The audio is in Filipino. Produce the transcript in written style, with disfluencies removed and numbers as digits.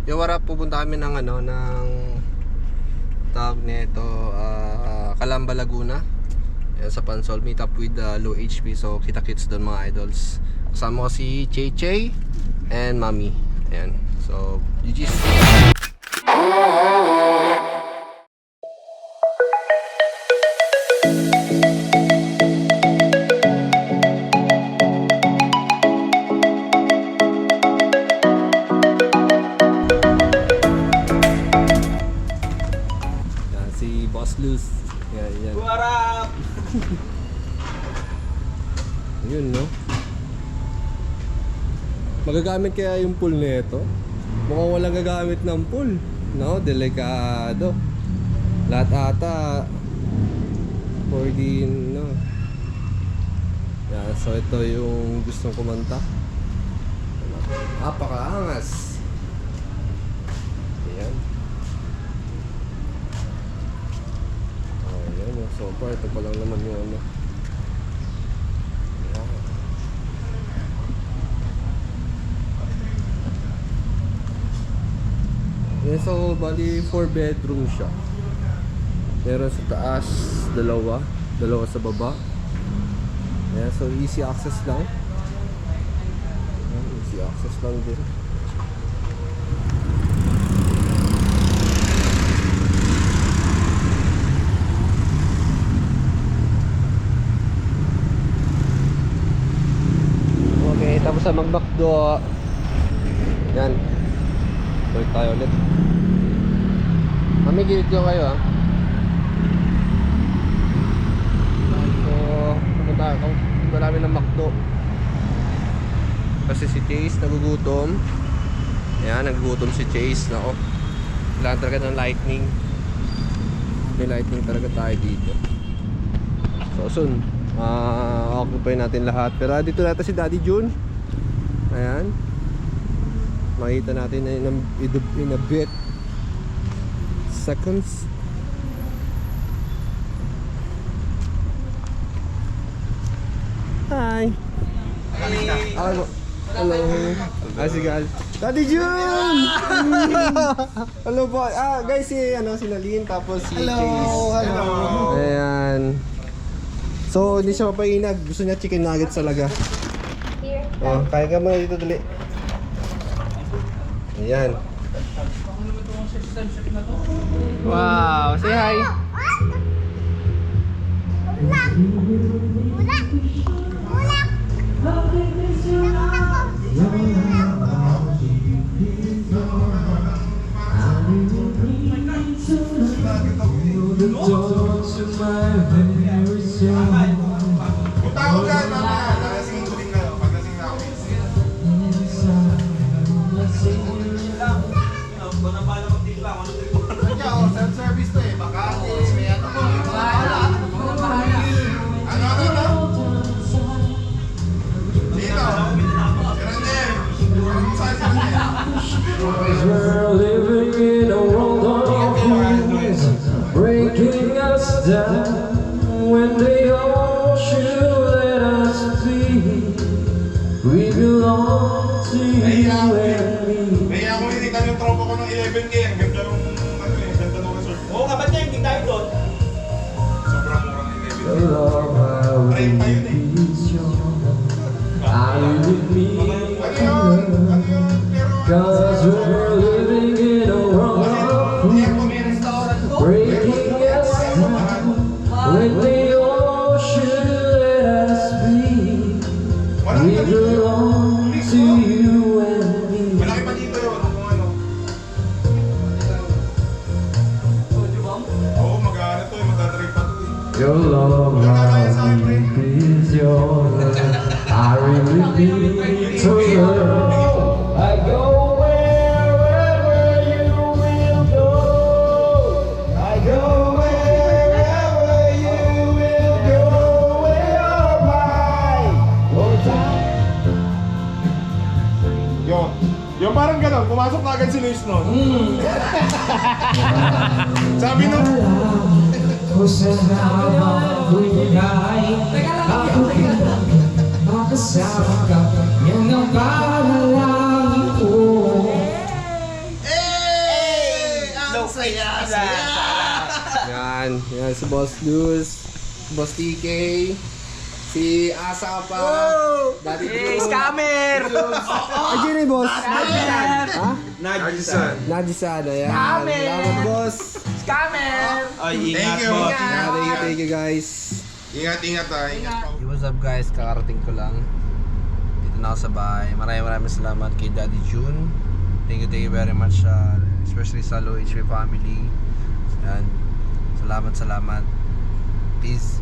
Yung wara, pupunta kami ng ano, ng tawag nito, Calamba, Laguna. Ayan, sa Pansol, meet up with Low HP. So kita-kits doon mga idols. Kasama ko si Che and Mami. Ayan, so GG's. Si Boss Luz. Yan. What up? Ayun, no? Magagamit kaya yung pool nito? Mukhang walang gagamit ng pool. No? Delikado. Lahat ata for the, no? Yan, so ito yung gustong kumanta. Napakaangas. Ayan. So far, ito pa lang naman yung ano. Yeah, so bali 4 bedroom siya. Meron sa taas, dalawa sa baba. Yeah, so easy access lang. Easy access lang din. Tapos sa mag-backdo. Yan. Balik tayo ulit. Mami, gilid ko kayo, ha. So, pumunta namin ng McDo. Kasi si Chase nagugutom. Ayan, nagugutom si Chase. Nako, kailangan talaga ng lightning. May lightning talaga tayo dito. So soon, occupy natin lahat. Pero dito natin si Daddy June. Ayan, makita natin in a bit seconds. Hi. Hello. Asigal. Daddy June. Hello po. Guys, si Naline, tapos si Chase. Hello. Ayan. So hindi siya mapainag. Gusto niya chicken nuggets talaga. Oh, kaya ka muna dito dali. Ayan. Wow, say hi. Self-service to eh, baka may ano mo. We're living in a world of fools, breaking us down. When they all should let us be, we belong to you and me. May ako initan yung tropa ko ng 11K. Ang ganda nung ganda nung resort. Oo, kapat niya, hindi tayo doon. Sobrang murang 11K. The love I will is yours. I will be cause we're living in a world of fools, breaking us down. When they all should let us be, we belong to you and me. Malaki pa dito yun, kung ano. Oo, mag-aano to, mag-drive pa to eh. Your love I will is yours. I really need to love. I go wherever you will go. I go wherever you will go. Where you're by. Yung parang gano'n, pumasok na agad si Luis noon. Sabi nung... Kung saan mabuhay, ako makasama ka. Yan ang panalangin ko. Saya. Yan si Boss Luz, Boss TK, si Asa pa, Daddy Jun. Scammer! Ayun eh, boss. Ha? Najisan. Najisan, ayan. Scammer! Salamat, boss. Scammer! Ay, Thank you. Thank you guys. Ingat ha. Ingat. Hey, what's up guys? Kakarating ko lang. Dito na ako sa bahay. Maraming salamat kay Daddy June. Thank you very much. Especially sa Low HV family. Yan. Salamat. Peace.